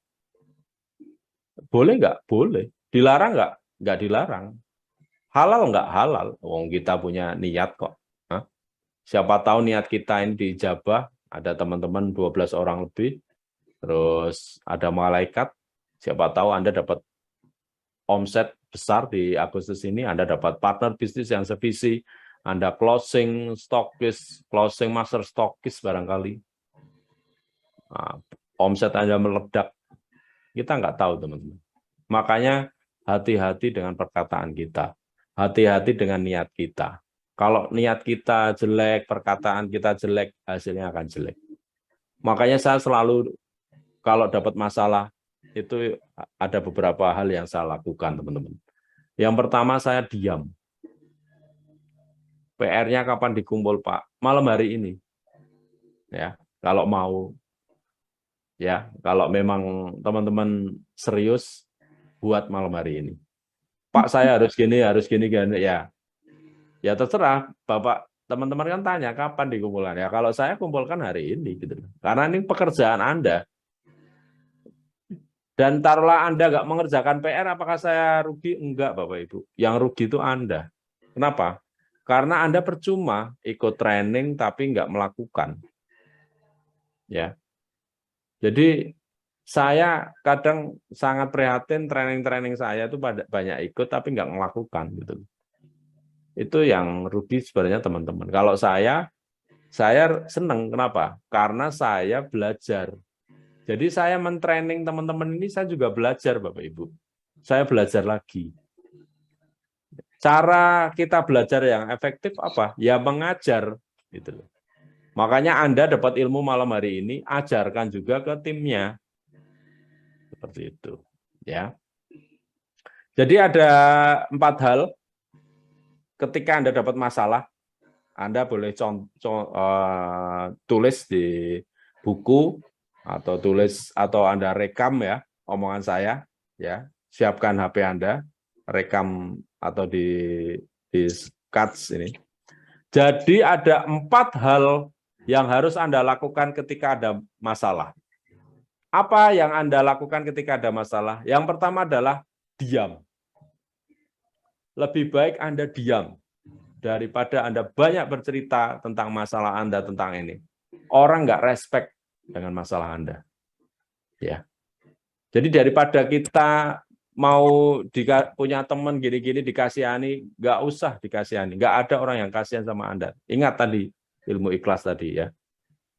Boleh nggak? Boleh. Dilarang nggak? Nggak dilarang. Halal nggak? Halal. Wong kita punya niat kok. Hah? Siapa tahu niat kita ini diijabah, ada teman-teman 12 orang lebih, terus ada malaikat, siapa tahu Anda dapat omset besar di Agustus ini, Anda dapat partner bisnis yang sevisi, Anda closing stokis, closing master stokis barangkali. Nah, omset Anda meledak. Kita nggak tahu, teman-teman. Makanya hati-hati dengan perkataan kita. Hati-hati dengan niat kita. Kalau niat kita jelek, perkataan kita jelek, hasilnya akan jelek. Makanya saya selalu, kalau dapat masalah, itu ada beberapa hal yang saya lakukan, teman-teman. Yang pertama, saya diam. PR-nya kapan dikumpul, Pak? Malam hari ini. Ya, kalau mau. Ya, kalau memang teman-teman serius, buat malam hari ini. Pak, saya harus gini, ya. Ya terserah, Bapak, teman-teman kan tanya kapan dikumpulkan. Ya kalau saya kumpulkan hari ini gitu. Karena ini pekerjaan Anda. Dan taruhlah Anda nggak mengerjakan PR, apakah saya rugi? Enggak, Bapak Ibu. Yang rugi itu Anda. Kenapa? Karena Anda percuma ikut training tapi nggak melakukan. Ya. Jadi saya kadang sangat prihatin training-training saya itu banyak ikut tapi nggak melakukan gitu. Itu yang rugi sebenarnya teman-teman. Kalau saya senang. Kenapa? Karena saya belajar. Jadi saya mentraining teman-teman ini, saya juga belajar, Bapak Ibu. Saya belajar lagi. Cara kita belajar yang efektif apa? Ya mengajar. Gitu. Makanya Anda dapat ilmu malam hari ini, ajarkan juga ke timnya. Seperti itu. Ya. Jadi ada 4 hal. Ketika Anda dapat masalah, Anda boleh tulis di buku, atau tulis atau Anda rekam ya omongan saya ya. Siapkan HP Anda, rekam atau di cuts ini. Jadi ada 4 hal yang harus Anda lakukan ketika ada masalah. Apa yang Anda lakukan ketika ada masalah? Yang pertama adalah diam. Lebih baik Anda diam daripada Anda banyak bercerita tentang masalah Anda tentang ini. Orang nggak respect dengan masalah Anda. Ya. Jadi daripada kita mau punya teman gini-gini dikasihani, nggak usah dikasihani. Nggak ada orang yang kasihan sama Anda. Ingat tadi, ilmu ikhlas tadi ya.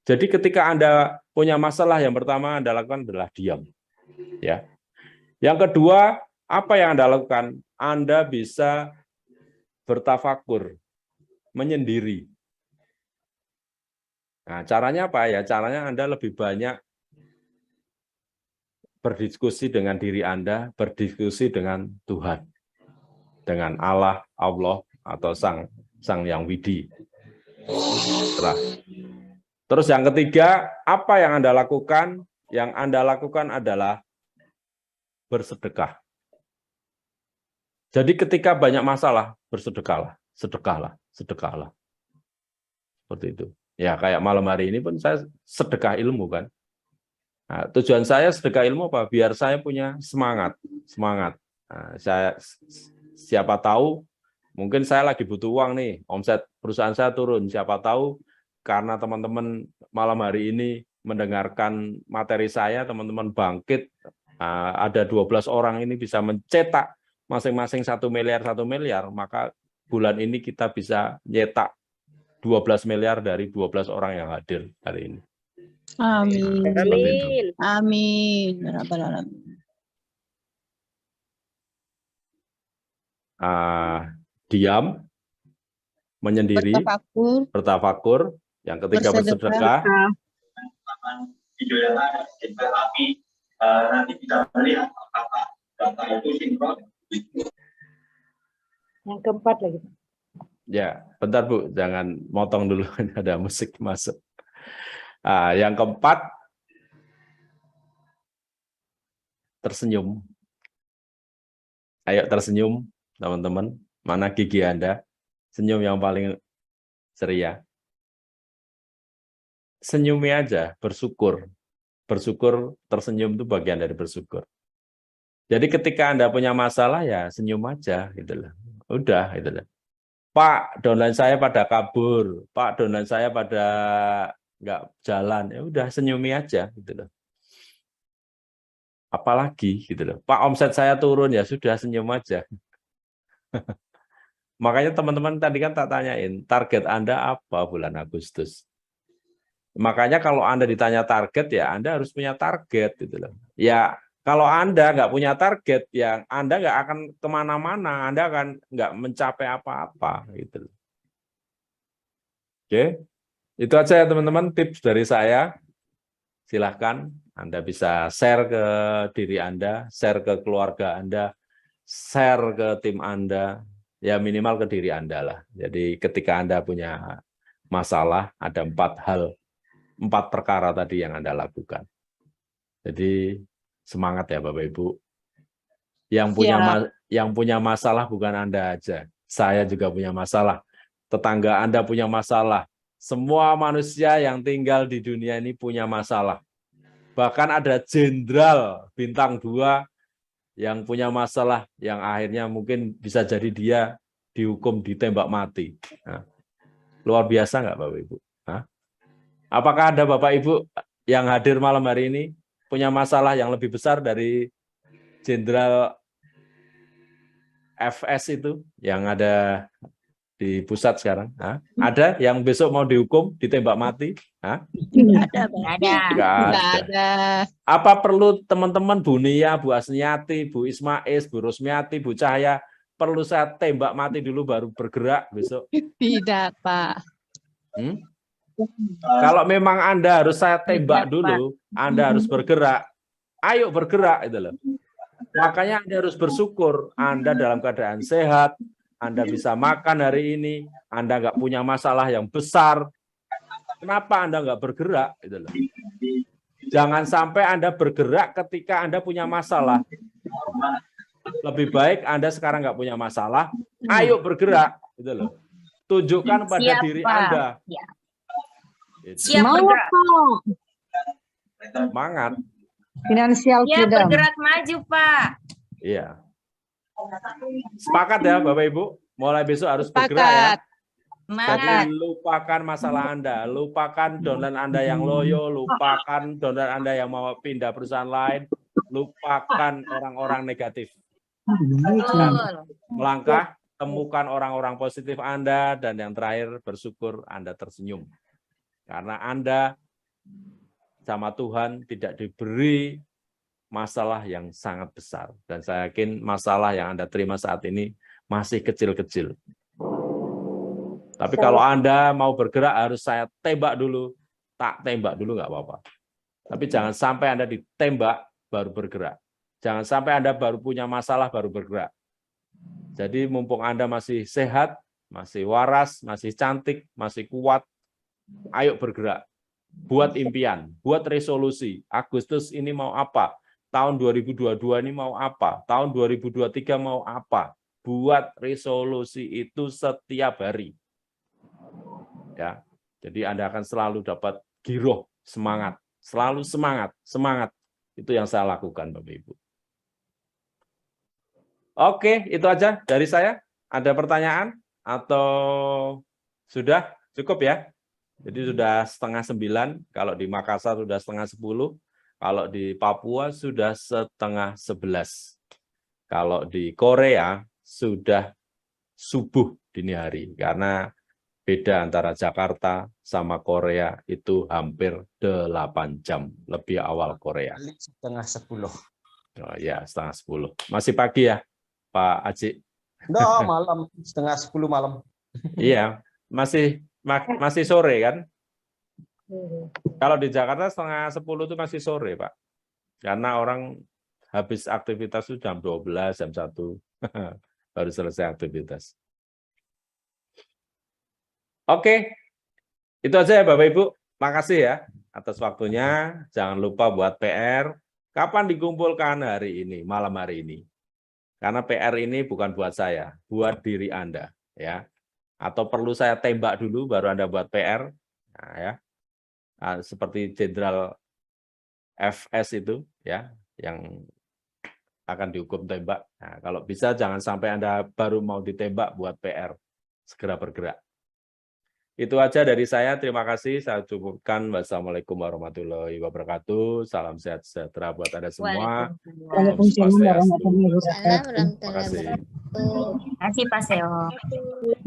Jadi ketika Anda punya masalah, yang pertama Anda lakukan adalah diam. Ya. Yang kedua, apa yang Anda lakukan? Anda bisa bertafakur, menyendiri. Nah, caranya apa ya? Caranya Anda lebih banyak berdiskusi dengan diri Anda, berdiskusi dengan Tuhan, dengan Allah atau Sang Yang Widi. Terus yang ketiga, apa yang Anda lakukan? Yang Anda lakukan adalah bersedekah. Jadi ketika banyak masalah, bersedekahlah, sedekahlah. Seperti itu. Ya kayak malam hari ini pun saya sedekah ilmu kan. Nah, tujuan saya sedekah ilmu apa? Biar saya punya semangat. Nah, siapa tahu Mungkin saya lagi butuh uang nih, omset perusahaan saya turun. Siapa tahu karena teman-teman malam hari ini mendengarkan materi saya, teman-teman bangkit, ada 12 orang ini bisa mencetak masing-masing 1 miliar, maka bulan ini kita bisa nyetak 12 miliar dari 12 orang yang hadir hari ini. Amin. Seperti itu. Amin. Ya Rabbal alamin. Diam, menyendiri, bertafakur, yang ketiga bersedekah, video yang ada kami nanti bisa melihat apakah data itu sinkron. Yang keempat lagi. ya bentar Bu, jangan motong dulu, ada musik masuk. Yang keempat, tersenyum. Ayo tersenyum teman-teman, mana gigi Anda? Senyum yang paling ceria. Senyumi aja, bersyukur. Bersyukur, tersenyum itu bagian dari bersyukur. Jadi ketika Anda punya masalah ya senyum aja gitu loh. Udah gitu loh. Pak, downline saya pada kabur. Pak, downline saya pada nggak jalan. Ya udah senyumi aja gitu loh. Apalagi gitu loh. Pak, omset saya turun, ya sudah senyum aja. Makanya teman-teman tadi kan tak tanyain, target Anda apa bulan Agustus? Makanya kalau Anda ditanya target, ya Anda harus punya target gitu loh. Ya kalau Anda nggak punya target, ya Anda nggak akan kemana-mana, Anda akan nggak mencapai apa-apa gitu loh. Oke, itu aja ya teman-teman tips dari saya. Silahkan Anda bisa share ke diri Anda, share ke keluarga Anda, share ke tim Anda, ya minimal ke diri Anda lah. Jadi ketika Anda punya masalah, ada 4 perkara tadi yang Anda lakukan. Jadi semangat ya Bapak Ibu. Yang punya masalah bukan Anda aja. Saya juga punya masalah. Tetangga Anda punya masalah. Semua manusia yang tinggal di dunia ini punya masalah. Bahkan ada jenderal bintang 2 yang punya masalah yang akhirnya mungkin bisa jadi dia dihukum ditembak mati. Nah, luar biasa nggak Bapak Ibu? Hah? Apakah ada Bapak Ibu yang hadir malam hari ini punya masalah yang lebih besar dari jenderal FS itu yang ada di pusat sekarang? Hah? Ada yang besok mau dihukum ditembak mati? Hah? Ada. Nggak ada. Apa perlu teman-teman Bu Nia, Bu Asniati, Bu Ismais, Bu Rusmiati, Bu Cahaya, perlu saya tembak mati dulu baru bergerak besok? Tidak, Pak. Kalau memang Anda harus saya tembak dulu, Anda harus bergerak. Ayo bergerak itu loh. Makanya Anda harus bersyukur Anda dalam keadaan sehat, Anda bisa makan hari ini, Anda nggak punya masalah yang besar. Kenapa Anda nggak bergerak? Itu loh. Jangan sampai Anda bergerak ketika Anda punya masalah. Lebih baik Anda sekarang nggak punya masalah, ayo bergerak. Gitu loh. Tunjukkan pada diri Anda. Ya. Itu. Siap bergerak. Semangat. Finansial Ya, freedom. bergerak maju, Pak. Iya. Sepakat ya Bapak Ibu? Mulai besok harus bergerak ya. Jadi lupakan masalah Anda, lupakan downline Anda yang loyo, lupakan downline Anda yang mau pindah perusahaan lain, lupakan orang-orang negatif. Dan melangkah, temukan orang-orang positif Anda, dan yang terakhir bersyukur Anda tersenyum. Karena Anda sama Tuhan tidak diberi masalah yang sangat besar. Dan saya yakin masalah yang Anda terima saat ini masih kecil-kecil. Tapi kalau Anda mau bergerak harus saya tembak dulu. Tak tembak dulu nggak apa-apa. Tapi jangan sampai Anda ditembak baru bergerak. Jangan sampai Anda baru punya masalah baru bergerak. Jadi mumpung Anda masih sehat, masih waras, masih cantik, masih kuat, ayo bergerak. Buat impian, buat resolusi. Agustus ini mau apa? Tahun 2022 ini mau apa? Tahun 2023 mau apa? Buat resolusi itu setiap hari. Ya, jadi Anda akan selalu dapat giroh, semangat, selalu semangat, semangat. Itu yang saya lakukan, Bapak Ibu. Oke, itu aja dari saya. Ada pertanyaan atau sudah cukup ya? Jadi sudah 8:30, kalau di Makassar sudah 9:30, kalau di Papua sudah 10:30. Kalau di Korea sudah subuh dini hari, karena beda antara Jakarta sama Korea itu hampir 8 jam, lebih awal Korea. 9:30. Oh ya, 9:30. Masih pagi ya, Pak Aji? Enggak, malam, 9:30 malam. Iya, masih sore kan? Kalau di Jakarta 9:30 itu masih sore, Pak. Karena orang habis aktivitas itu jam 12, jam 1. Baru selesai aktivitas. Oke, itu aja ya Bapak Ibu. Makasih ya atas waktunya. Jangan lupa buat PR. Kapan dikumpulkan hari ini, malam hari ini? Karena PR ini bukan buat saya, buat diri Anda, ya. Atau perlu saya tembak dulu baru Anda buat PR, nah, ya. Nah, seperti Jenderal FS itu, ya, yang akan dihukum tembak. Nah, kalau bisa jangan sampai Anda baru mau ditembak buat PR, segera bergerak. Itu aja dari saya. Terima kasih. Saya cukupkan. Wassalamualaikum warahmatullahi wabarakatuh. Salam sehat sejahtera buat Anda semua. Waalaikumsalam warahmatullahi wabarakatuh. Salam Terima kasih. Terima kasih Pak Seo.